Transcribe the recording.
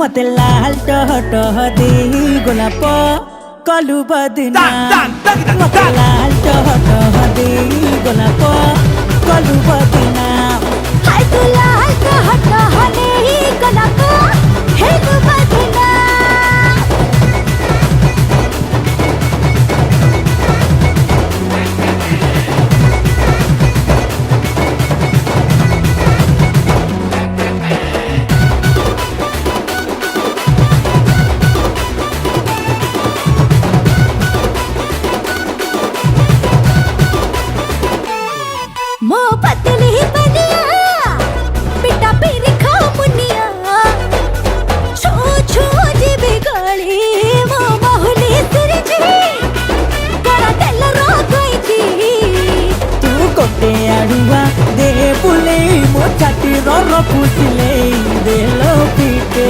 मते लाल टह टह दे गोलाप कलु बदना मते लाल टह टह दे गोलाप कलु बदना हाय तू लाल टह टह दे गोलाप हेलु बदना मो पतली बनिया पिटा पीरी खा मुनिया छो छो जी बिगड़ी मो बहुली सिरजी करा तेल रो गई थी तू कोटे आड़ुआ दे बुले मो छाती रो फुसले दे लो पीटे।